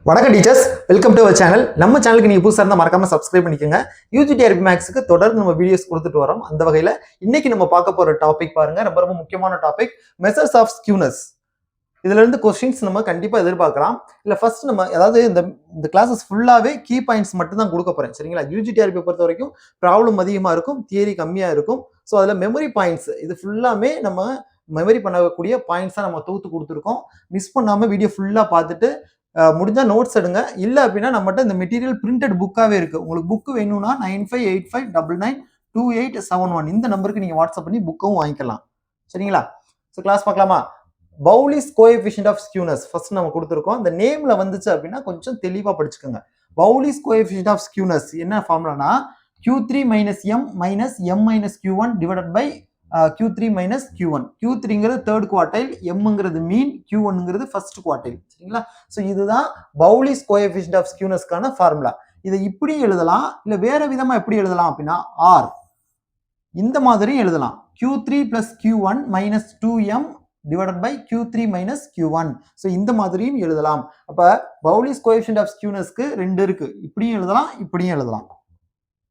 வணக்கம் teachers, welcome to our channel. நம்ம சேனலுக்கு நீங்க புதுசாக இருந்தால் மறக்காம சப்ஸ்கிரைப் பண்ணிக்கோங்க. யூஜிடிஆர்பி மேக்ஸுக்கு தொடர்ந்து நம்ம வீடியோஸ் கொடுத்துட்டு வரோம். அந்த வகையில் இன்னைக்கு நம்ம பார்க்க போற டாபிக் பாருங்க, ரொம்ப ரொம்ப முக்கியமான டாபிக், மெஷர்ஸ் ஆஃப் ஸ்கியூனஸ். இதுல இருந்து கொஸ்டின்ஸ் நம்ம கண்டிப்பா எதிர்பார்க்கலாம். இல்ல ஃபர்ஸ்ட் நம்ம அதாவது இந்த கிளாஸஸ் ஃபுல்லாவே கீ பாயிண்ட்ஸ் மட்டும் தான் கொடுக்க போறேன், சரிங்களா? யூஜிடிஆர்பி பொறுத்த வரைக்கும் ப்ராப்ளம் அதிகமா இருக்கும், தியரி கம்மியா இருக்கும். ஸோ அதுல மெமரி பாயிண்ட்ஸ் இது ஃபுல்லாமே நம்ம மெமரி பண்ணக்கூடிய பாயிண்ட்ஸா நம்ம தொகுத்து கொடுத்துருக்கோம். மிஸ் பண்ணாம வீடியோ ஃபுல்லா பார்த்துட்டு முடிஞ்சா நோட்ஸ் எடுங்க. இல்லை அப்படின்னா நம்மகிட்ட இந்த மெட்டீரியல் பிரிண்டட் புக்காவே இருக்கு. உங்களுக்கு புக் வேணும்னா 9585992871 இந்த நம்பருக்கு நீங்க வாட்ஸ்அப் பண்ணி புக்கும் வாங்கிக்கலாம், சரிங்களா? ஸோ கிளாஸ் பார்க்கலாமா? Bowley's coefficient of skewness first நம்ம கொடுத்துருக்கோம். இந்த நேம்ல வந்துச்சு அப்படின்னா கொஞ்சம் தெளிவா படிச்சுக்கோங்க. பவுலிஸ் கோஎஃபிஷியன்ட் ஆஃப் ஸ்கியூனஸ் என்ன ஃபார்முலானா Q3 minus M minus M minus Q1 divided by Q3 minus Q1. Q3ங்கிறது தேர்ட் குவார்டைல், எம்ங்கிறது மீன், Q1ங்கிறது ஃபர்ஸ்ட் குவார்டைல், சரிங்களா? ஸோ இதுதான் பவுலிஸ் கோஎஃபிஷியன்ட் ஆஃப் ஸ்கியூனஸ்க்கான ஃபார்முலா. இதை இப்படி எழுதலாம், இல்லை வேற விதமா எப்படி எழுதலாம் அப்படின்னா ஆர் இந்த மாதிரி எழுதலாம். Q3 plus Q1 minus 2M divided by Q3 minus Q1. So இந்த மாதிரியும் எழுதலாம். அப்ப பவுலிஸ் கோஎஃபிஷியன்ட் ஆஃப் ஸ்கியூனஸ்க்கு ரெண்டு இருக்கு, இப்படியும் எழுதலாம், இப்படியும் எழுதலாம்.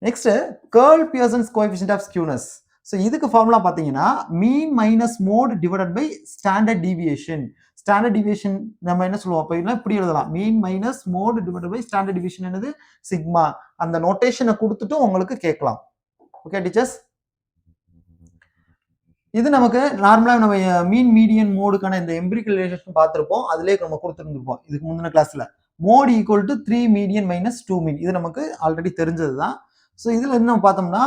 Next Karl Pearson's coefficient of skewness. So இதுக்கு ஃபார்முலா பார்த்தீங்கன்னா mean minus mode divided by standard deviation. Standard deviation நம்ம என்ன சொல்லுவோம் அப்படின்னா இப்படி எழுதலாம், mean minus mode divided by standard deviation என்னது சிக்மா. அந்த நோட்டேஷனை கொடுத்துட்டு உங்களுக்கு கேட்கலாம். ஓகே டீச்சர்ஸ், இது நமக்கு நார்மலாக நம்ம மீன் மீடியன் மோடுக்கான இந்த எம்பிரிக்கல் ரிலேஷன் பார்த்துருப்போம், அதுலேயே நம்ம கொடுத்துருந்துருப்போம் இதுக்கு முந்தின கிளாஸ்ல. Mode equal to 3 median minus 2 mean, இது நமக்கு ஆல்ரெடி தெரிஞ்சது தான். ஸோ இதுல என்ன பார்த்தோம்னா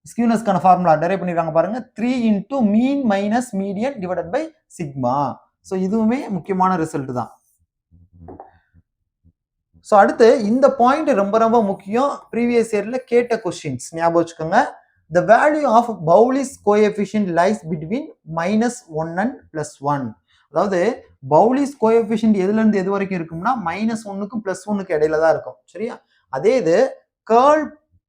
ஸ்கியூனஸ்க்கான ஃபார்முலா டெரைவ் பண்ணிருக்காங்க பாருங்க, 3 into mean minus median divided by sigma. So இதுவுமே முக்கியமான ரிசல்ட் தான். ஸோ அடுத்து இந்த பாயிண்ட் ரொம்ப ரொம்ப முக்கியம், ப்ரீவியஸ் இயர்ல கேட்ட கொஸ்டின்ஸ் ஞாபகம் வச்சுக்கோங்க. The value of Bowley's coefficient lies between -1 and +1. அதாவது பவுலிஸ் கோஎஃபிஷியன்ட் எதுல இருந்து எது வரைக்கும் இருக்கும்னா -1க்கும் +1க்கு இடையில தான் இருக்கும், சரியா? அதே இது curl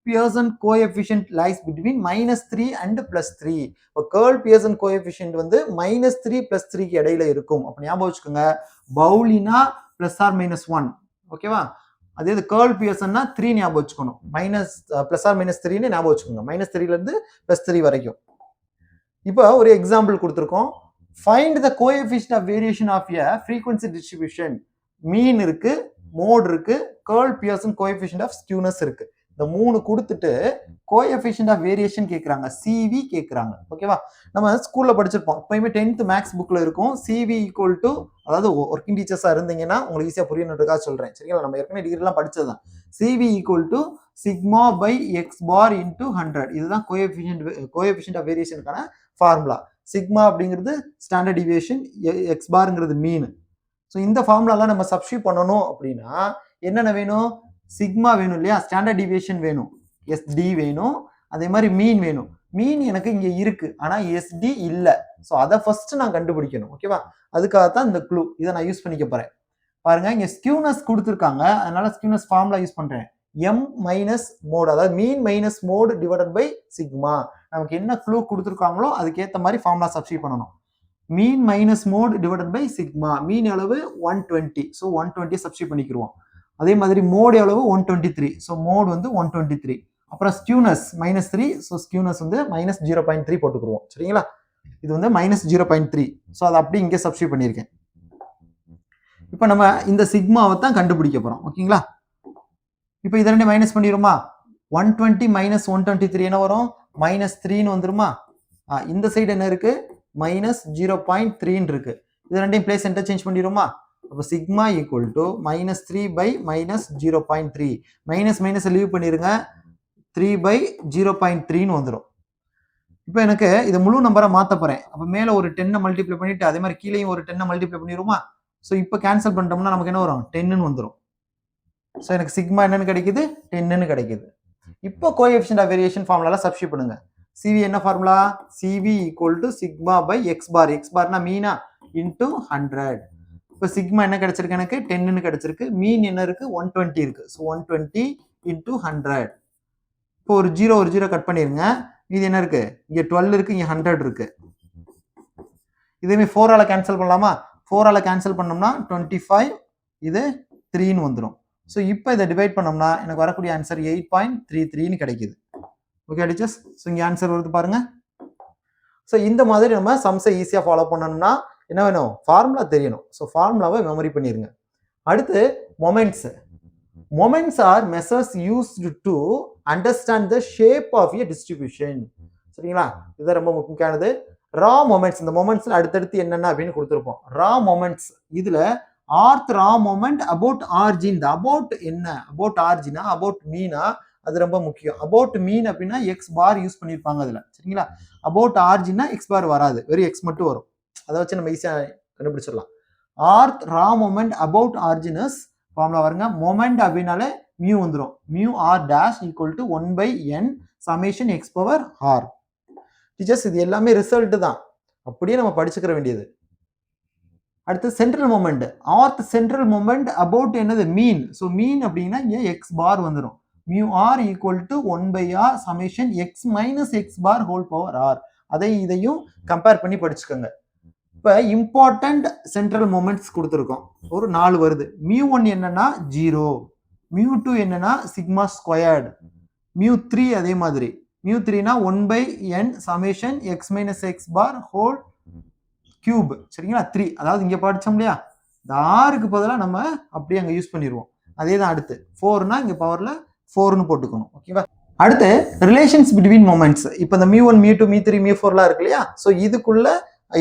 Pearson coefficient lies between -3 and +3. இப்போ கர்ல் பியர்சன் கோஎஃபிஷியன்ட் வந்து -3 +3க்கு இடையில இருக்கும். அப்ப ஞாபகம் வச்சுக்கோங்க, பவுலினா +or-1, ஓகேவா? அதே இது கர்ல் பியர்சன்னா 3 ஞாபகம் வச்சுக்கணும், +or-3ன்னு ஞாபகம் வச்சுக்கோங்க, -3ல இருந்து +3 வரைக்கும். இப்போ ஒரு எக்ஸாம்பிள் கொடுத்துருக்கோம். Find the coefficient of variation of a frequency distribution. Mean இருக்கு, மோட் இருக்கு, Karl Pearson coefficient of skewness இருக்கு. இந்த மூணு கொடுத்துட்டு கோஎஃபிஷியன்ட் ஆஃப் வேரியேஷன் கேட்குறாங்க, CV கேட்குறாங்க, ஓகேவா? நம்ம ஸ்கூல்ல படிச்சிருப்போம், எப்பயுமே 10th மேக்ஸ் புக்ல இருக்கும் CV ஈக்குவல் டு, அதாவது ஒர்க்கிங் டீச்சர்ஸா இருந்தீங்கன்னா உங்களுக்கு ஈஸியா புரியணுன்றதுக்காக சொல்றேன், சரிங்களா? நம்ம ஏற்கனவே டிகிரிலாம் படிச்சதுதான். CV equal to sigma by x bar into 100. இதுதான் கோஎஃபிஷியன்ட் ஆஃப் வேரியேஷனுக்கான ஃபார்முலா. சிக்மா அப்படிங்கிறது ஸ்டாண்டர்ட் டிவியேஷன், எக்ஸ் பார்ங்கிறது மீன். ஸோ இந்த ஃபார்முலாலாம் நம்ம சப்ஸ்டியூட் பண்ணணும் அப்படின்னா என்னென்ன வேணும்? சிக்மா வேணும் இல்லையா, ஸ்டாண்டர்ட் டிவியேஷன் வேணும், SD வேணும், அதே மாதிரி மீன் வேணும். மீன் எனக்கு இங்க இருக்கு, ஆனா SD இல்லை. ஸோ அதை ஃபர்ஸ்ட் நான் கண்டுபிடிக்கணும், ஓகேவா? அதுக்காகத்தான் இந்த க்ளூ, இதை நான் யூஸ் பண்ணிக்க போறேன். பாருங்க, இங்க ஸ்கியூனஸ் கொடுத்துருக்காங்க, அதனால ஸ்கியூனஸ் ஃபார்முலா யூஸ் பண்றேன். M மைனஸ் மோட், அதாவது mean minus mode divided by sigma. நமக்கு என்ன க்ளூ கொடுத்துருக்காங்களோ அதுக்கேற்ற மாதிரி ஃபார்முலா சப்ஸ்டியூட் பண்ணணும். Mean minus mode divided by sigma. Mean எவ்வளவு 120, ஸோ 120 சப்ஸ்டியூட் பண்ணிக்கிடுவோம். அதே மாதிரி மோட் எவ்வளவு 123, ஸோ மோட் வந்து 123. அப்புறம் ஸ்கியூனஸ் -3, ஸோ ஸ்கியூனஸ் வந்து -0.3 போட்டுக்குருவோம், சரிங்களா? இது வந்து -0.3, ஸோ அதை அப்படி இங்கே சப்ஸ்டியூட் பண்ணியிருக்கேன். இப்போ நம்ம இந்த சிக்மாவை தான் கண்டுபிடிக்க போறோம், ஓகேங்களா? இப்போ இதை ரெண்டு மைனஸ் பண்ணிடுமா, 120 minus 123 என்ன வரும்? -3ன்னு வந்துருமா? இந்த சைடு என்ன இருக்கு? -0.3 இருக்கு. இது ரெண்டையும் பிளேஸ் இன்டர்சேஞ்ச் பண்ணிடுமா? அப்போ sigma equal to -3 by -0.3. Minus leave பண்ணிருங்க, 3 பை 0.3ன்னு வந்துடும். இப்போ எனக்கு இதை முழு நம்பரை மாற்ற போறேன். அப்போ மேலே ஒரு 10 மல்டிப்ளை பண்ணிட்டு அதே மாதிரி கீழேயும் ஒரு 10 மல்டிப்ளை பண்ணிடுமா? ஸோ இப்போ கேன்சல் பண்ணிட்டோம்னா நமக்கு என்ன வரும்? 10ன்னு வந்துடும். ஸோ எனக்கு சிக்மா என்னன்னு கிடைக்குது? 10ன்னு கிடைக்குது. இப்போ கோஎஃபிஷியன்ட் ஆஃப் வேரியேஷன் ஃபார்முலால சப்ஸ்டியூட் பண்ணுங்க. CV என்ன formula? CV equal to sigma by x bar. X பார்னா மீனா இன்டூ 100. இப்போ சிக்மா என்ன கிடைச்சிருக்கு? எனக்கு 10ன்னு கிடைச்சிருக்கு. மீன் என்ன இருக்கு? 120 இருக்கு. So 120 into 100. இப்போ ஒரு ஜீரோ கட் பண்ணிருங்க. இது என்ன இருக்கு? இங்க 12 இருக்கு, இங்க 100 இருக்கு. இதே 4ஆல கேன்சல் பண்ணலாமா? 4ஆல கேன்சல் பண்ணோம்னா 25, இது 3ன்னு வந்துடும். ஸோ இப்போ இதை டிவைட் பண்ணோம்னா எனக்கு வரக்கூடிய ஆன்சர் 8.33ன்னு கிடைக்குது. ஓகே டீச்சர்ஸ், ஸோ இங்கே ஆன்சர் வருது பாருங்க. ஸோ இந்த மாதிரி நம்ம சம்ஸை ஈஸியாக ஃபாலோ பண்ணணும்னா என்ன வேணும், ஃபார்முலா தெரியணும். ஸோ ஃபார்முலாவை மெமரி பண்ணிடுங்க. அடுத்து moments. Moments are measures used to understand the shape of a distribution. சரிங்களா, இது ரொம்ப முக்கியமானது. ரா மொமெண்ட்ஸ், இந்த மொமெண்ட்ஸ்ல அடுத்தடுத்து என்னென்ன அப்படின்னு கொடுத்துருப்போம். ரா மொமெண்ட்ஸ் இதுல rth raw moment about origin. இந்த அபவுட் என்ன, அபவுட் ஆர்ஜினா அபவுட் மீனா, அது ரொம்ப முக்கியம். அபவுட் மீன் அப்படின்னா எக்ஸ் பார் யூஸ் பண்ணியிருப்பாங்க அதுல. சரிங்களா, அபவுட் ஆர்ஜின்னா எக்ஸ் பார் வராது, வெறும் எக்ஸ் மட்டும் வரும். அதை வச்சு நம்ம ஈஸியா கண்டுபிடிச்சிடலாம். Rth raw moment about origin's formula வருங்க. மொமெண்ட் அப்படின்னாலே மியூ வந்துடும். Mu r dash equal to 1/n summation x power r. Teachers இது எல்லாமே ரிசல்ட் தான், அப்படியே நம்ம படிச்சுக்கிற வேண்டியது. அடுத்து central moment. Rth central moment about என்னது, மீன். ஸோ மீன் அப்படின்னா இங்கே எக்ஸ் பார் வந்துடும். Mu r equal to 1/r summation x minus x bar whole power r. அதை இதையும் கம்பேர் பண்ணி படிச்சுக்கோங்க. இப்போ இம்பார்ட்டன்ட் சென்ட்ரல் மொமெண்ட்ஸ் கொடுத்துருக்கோம், ஒரு 4 வருது. மியூ1 என்னன்னா 0, மியூ2 என்னன்னா சிக்மா ஸ்கொயர்டு, மியூ3 அதே மாதிரி. மியூ3னா 1/n summation x minus x bar whole cube. சரிங்களா, 3. அதாவது இங்கே படித்தோம் இல்லையா, இந்த 6க்கு பதிலாக நம்ம அப்படியே அங்கே யூஸ் பண்ணிடுவோம். அதே தான் அடுத்து 4னா இங்கே பவரில் 4ன்னு போட்டுக்கணும். ஓகேவா. அடுத்து ரிலேஷன்ஸ் பிட்வீன் மொமெண்ட்ஸ். இப்போ இந்த மியூ1 மியூ2 மியூ3 மியூ4லாம் இருக்கு இல்லையா, ஸோ இதுக்குள்ள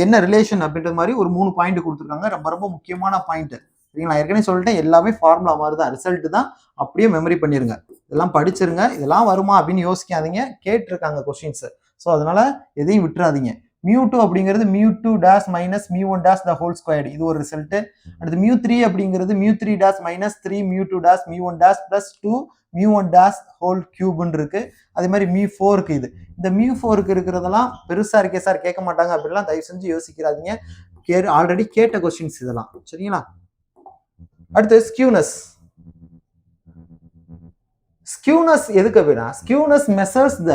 என்ன ரிலேஷன் அப்படின்ற மாதிரி ஒரு 3 பாயிண்ட் கொடுத்துருக்காங்க. ரொம்ப ரொம்ப முக்கியமான பாயிண்ட். சரிங்களா, ஏற்கனவே சொல்லிட்டேன், எல்லாமே ஃபார்முலா மாதிரி தான், ரிசல்ட் தான், அப்படியே மெமரி பண்ணிருங்க. இதெல்லாம் படிச்சிருங்க. இதெல்லாம் வருமா அப்படின்னு யோசிக்காதீங்க, கேட்டிருக்காங்க கொஸ்டின்ஸ். ஸோ அதனால எதையும் விட்டுறாதீங்க. மியூ2 அப்படிங்கிறது mu two dash minus mu one dash the whole squared, இது ஒரு ரிசல்ட். அடுத்து மியூ3 அப்படிங்கிறது மியூ3 dash minus 3 mu two dash mu one dash plus 2 mu one dash whole கியூப்னு இருக்கு. அதே மாதிரி மியூ4க்கு இது. இந்த மியூ4க்கு இருக்கிறதெல்லாம் பெருசா இருக்கே சார், கேட்க மாட்டாங்க அப்படிலாம் தயவு செஞ்சு யோசிக்கிறாதீங்க. ஆல்ரெடி கேட்ட கொஸ்டின்ஸ் இதெல்லாம். சரிங்களா. அடுத்து ஸ்கியூனஸ். ஸ்கியூனஸ் எதுக்கு அப்படின்னா, skewness measures the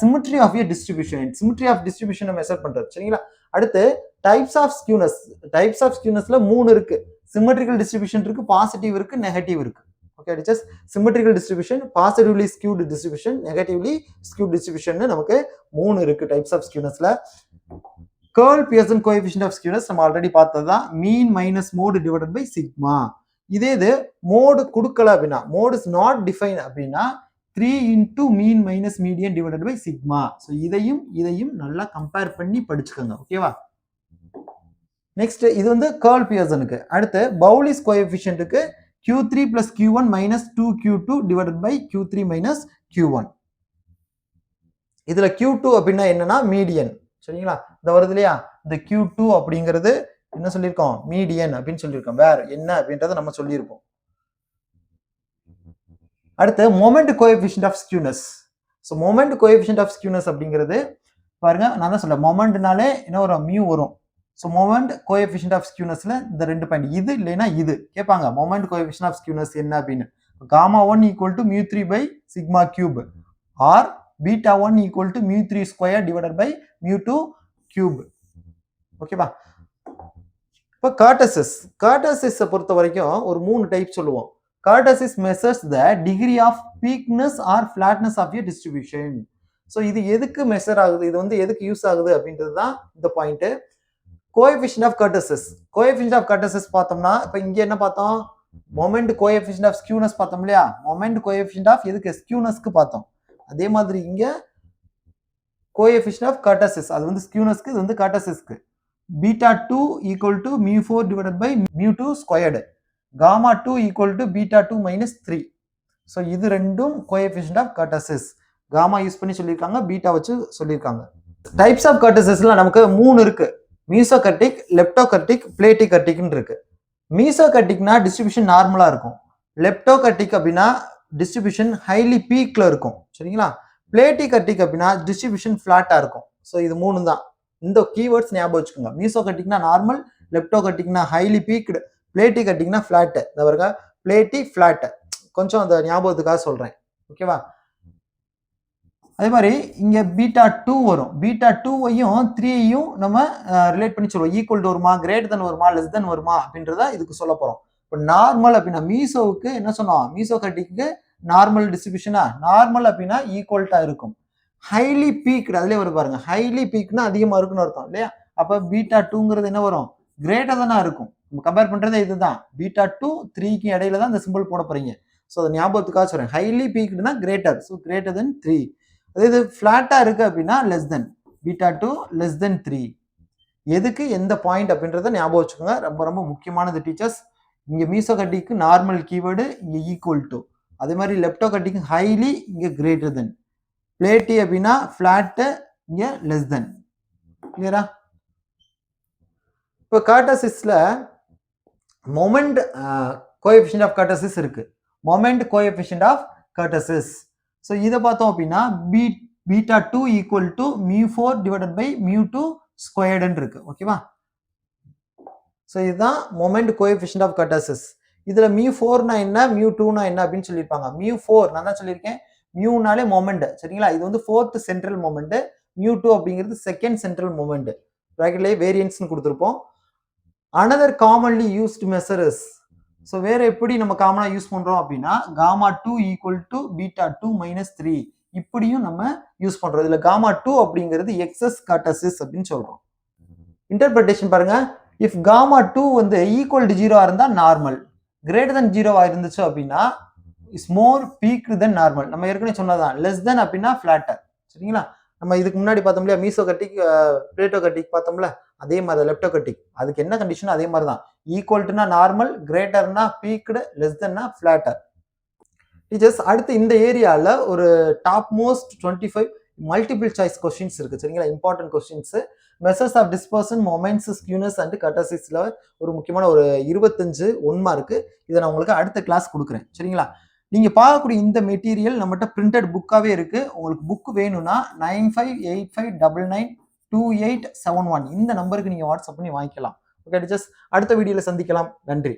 symmetry of a distribution. Symmetry of டிஸ்ட்ரிபியூஷனை மெஷர் பண்றது. சரிங்களா. அடுத்து types of skewness. Types of ஸ்கியூனஸ்ல 3 இருக்கு. சிமெட்ரிக்கல் டிஸ்ட்ரிபியூஷன் இருக்கு, பாசிட்டிவ் இருக்கு, நெகட்டிவ் இருக்கு. Okay teachers, symmetrical distribution, positively skewed distribution, negatively skewed distribution நமக்கு 3 இருக்கு டைப்ஸ் ஆஃப் ஸ்கியூனஸ்ல. Karl Pearson coefficient of skewness நம்ம ஆல்ரெடி பார்த்தது தான், mean minus mode divided by sigma. இதே இது மோடு கொடுக்கல அப்படின்னா, மோட் இஸ் நாட் டிஃபைன் அப்படின்னா 3 into mean minus median divided by sigma. So இதையும் நல்லா கம்பேர் பண்ணி படிச்சுக்கோங்க. ஓகேவா. நெக்ஸ்ட் இது வந்து கர்ல் பியர்சனுக்கு. அடுத்து Pauli's கோஎஃபிஷியன்ட்டுக்கு Q3 plus Q1 minus 2Q2 divided by Q3 minus Q1. இதுல Q2 அப்படின்னா என்னன்னா மீடியன். சரிங்களா, இந்த வருது இல்லையா, இந்த Q2 அப்படிங்கிறது என்ன சொல்லியிருக்கோம், மீடியன் அப்படின்னு சொல்லியிருக்கோம். வேற என்ன அப்படின்றத நம்ம சொல்லியிருப்போம். அடுத்து moment coefficient of skewness. So moment coefficient of skewness அப்படிங்கிறது பாருங்க, நான் தான் சொல்றேன், மொமெண்ட்னாலே என்ன வரும், மியூ வரும். ஸோ மொமெண்ட் கோஎஃபிஷியன்ட் ஆஃப் ஸ்கியூனஸ்ல இந்த 2 பாயிண்ட், இது இல்லைன்னா இது கேட்பாங்க. மொமெண்ட் கோஎஃபிஷியன்ட் ஆஃப் ஸ்கியூனஸ் என்ன அப்படின்னு, Γ1 ஈக்குவல் டு மியூ3 by sigma cube or β1 equal to மியூ3 square divided by mu two cube. ஓகேவா. இப்போ கார்டசிஸை பொறுத்த வரைக்கும் ஒரு 3 டைப் சொல்லுவோம். Kurtosis measures the degree of peakedness or flatness of a distribution. So இது எதுக்கு மெஷர் ஆகுது, இது வந்து எதுக்கு யூஸ் ஆகுது அப்படின்றது தான் இந்த point. Coefficient of kurtosis. Coefficient of kurtosis பார்த்தோம்னா, இப்போ இங்க என்ன பார்த்தோம், மொமெண்ட் கோஎஃபிஷியன்ட் ஆஃப் ஸ்கியூனஸ் பார்த்தோம் இல்லையா, மொமெண்ட் கோஎஃபிஷியன்ட் ஆஃப் எதுக்கு, ஸ்கியூனஸ்க்கு பார்த்தோம். அதே மாதிரி இங்க கோஎஃபிஷியன்ட் ஆஃப் கர்டசிஸ், அது வந்து ஸ்கியூனஸ்க்கு, இது வந்து கர்டசிஸ்க்கு. β2 ஈக்குவல் டு மியூ4 divided by mu two squared, Γ2 equal to β2 minus 3. So இது ரெண்டும் coefficient of kurtosis. Gamma use பண்ணி சொல்லியிருக்காங்க, பீட்டா வச்சு சொல்லியிருக்காங்க. டைப்ஸ் ஆஃப் கர்டசிஸ்ல நமக்கு 3 இருக்கு. மீசோகர்டிக், லெப்டோகர்டிக், பிளேட்டிகர்டிக்னு இருக்கு. மீசோகர்டிக்னா டிஸ்ட்ரிபியூஷன் நார்மலா இருக்கும். லெப்டோகர்டிக் அப்படின்னா டிஸ்ட்ரிபியூஷன் ஹைலி பீக்ல இருக்கும். சரிங்களா. பிளேட்டிகர்டிக் அப்படின்னா டிஸ்ட்ரிபியூஷன் ஃபிளாட்டா இருக்கும். ஸோ இது 3 தான். இந்த கீவேர்ட்ஸ் ஞாபகம் வச்சுக்கோங்க. மீசோகர்டிக்னா நார்மல், லெப்டோகர்டிக்னா ஹைலி பீக்டு, பிளேட்டிகர்டிக்னா ஃபிளாட். இந்த வருங்க பிளேட்டி ஃபிளாட், கொஞ்சம் அந்த ஞாபகத்துக்காக சொல்றேன். ஓகேவா. அதே மாதிரி இங்க β2 வரும். β2வையும் 3யும் நம்ம ரிலேட் பண்ணி சொல்லுவோம். ஈக்குவல் டு வருமா, கிரேட்டர் தென் வருமா, லெஸ் தென் வருமா அப்படின்றத இதுக்கு சொல்ல போறோம். இப்போ நார்மல் அப்படின்னா மீசோவுக்கு என்ன சொன்னோம், மீசோ கட்டிக்கு நார்மல் டிஸ்ட்ரிபியூஷனா, நார்மல் அப்படின்னா ஈக்குவல்ட்டா இருக்கும். ஹைலி பீக்டு அதுலேயே வரும் பாருங்க, ஹைலி பீக்னா அதிகமாக இருக்குன்னு அர்த்தம் இல்லையா? அப்போ பீட்டா டூங்கிறது என்ன வரும், கிரேட்டர் தானே இருக்கும். நம்ம கம்பேர் பண்ணுறதே இதுதான், பீட்டா டூ 3க்கு இடையில தான் இந்த சிம்பிள் போட போறீங்க. ஸோ அதை ஞாபகத்துக்காக சொல்றேன். ஹைலி பீக்டுனா கிரேட்டர், ஸோ கிரேட்டர் தென் 3. அதே இது ஃப்ளாட்டா இருக்கு அப்படின்னா less than, beta two less than 3. எதுக்கு எந்த பாயிண்ட் அப்படின்றத ஞாபகம் வச்சுக்கோங்க, ரொம்ப ரொம்ப முக்கியமானது டீச்சர்ஸ். இங்க மீசோ கட்டிக்கு நார்மல் கீவேர்டு, இங்க ஈக்குவல் டு. அதே மாதிரி லெப்டோ கட்டிக்கு ஹைலி, இங்க கிரேட்டர் தென். பிளேட்டி அப்படின்னா ஃபிளாட்டு, இங்க லெஸ் தென். கிளியரா? இப்போ கர்டசிஸ்ல மொமெண்ட் கோஎஃபிஷியன்ட் ஆஃப் கர்டசிஸ் இருக்கு, moment coefficient of kurtosis. So இதை பார்த்தோம் அப்படின்னா beta two equal to μ4 divided by μ2 ஸ்கொயர்டுன்னு இருக்கு. ஓகேவா? ஸோ இதுதான் மொமெண்ட் கோஎஃபிஷியன்ட் ஆஃப் கர்டசிஸ். இதுல μ4னா என்ன, μ2னா என்ன அப்படின்னு சொல்லியிருப்பாங்க. μ4 நான் தான் சொல்லியிருக்கேன், மியூனாலே மொமெண்ட், சரிங்களா? இது வந்து ஃபோர்த் சென்ட்ரல் மொமெண்ட், μ2 அப்படிங்கிறது செகண்ட் சென்ட்ரல் மொமெண்ட். ப்ராக்கெட்லேயே வேரியன்ஸ்னு கொடுத்துருப்போம். Another commonly used measure is, so வேற எப்படி நம்ம காமனா யூஸ் பண்றோம் அப்படின்னா gamma 2 equal to beta 2 minus 3, இப்படியும் நம்ம யூஸ் பண்றோம். இதுல காமா 2 அப்படிங்கிறது எக்ஸஸ் கர்டசிஸ் அப்படின்னு சொல்றோம். இன்டர்பிரேஷன் பாருங்க, இஃப் காமா 2 வந்து ஈக்குவல் டு 0 இருந்தா நார்மல், கிரேட்டர் தென் 0 இருந்துச்சு அப்படின்னா is more peaked then normal. நம்ம ஏற்கனவே சொன்னதான், லெஸ் தென் அப்படின்னா ஃபிளாட்டர். சரிங்களா? நம்ம இதுக்கு முன்னாடி பார்த்தோம் இல்லையா, மீசோ கட்டிக் பிளேட்டோ கட்டிக் பார்த்தோம்ல, அதே மாதிரி லெப்டோ கட்டிக், அதுக்கு என்ன கண்டிஷன் அதே மாதிரி தான். ஈக்குவல்ட்டுனா நார்மல், கிரேட்டர்னா பீக்டு, லெஸ் தென்னா ஃபிளாட்டர். டீச்சர்ஸ் அடுத்து இந்த ஏரியாவில் ஒரு top most 25 multiple choice questions இருக்கு. சரிங்களா? Important questions. Measures of dispersion, moments, skewness and கர்டசிஸ்ல ஒரு முக்கியமான ஒரு 25 1 மார்க்கு. இதை நான் உங்களுக்கு அடுத்த கிளாஸ் கொடுக்குறேன். சரிங்களா? நீங்க பார்க்கக்கூடிய இந்த மெட்டீரியல் நம்மகிட்ட பிரிண்டட் புக்காவே இருக்கு. உங்களுக்கு புக் வேணும்னா 9585992871 இந்த நம்பருக்கு நீங்க வாட்ஸ்அப் பண்ணி வாங்கிக்கலாம். ஓகே டீச்சர்ஸ், அடுத்த வீடியோல சந்திக்கலாம். நன்றி.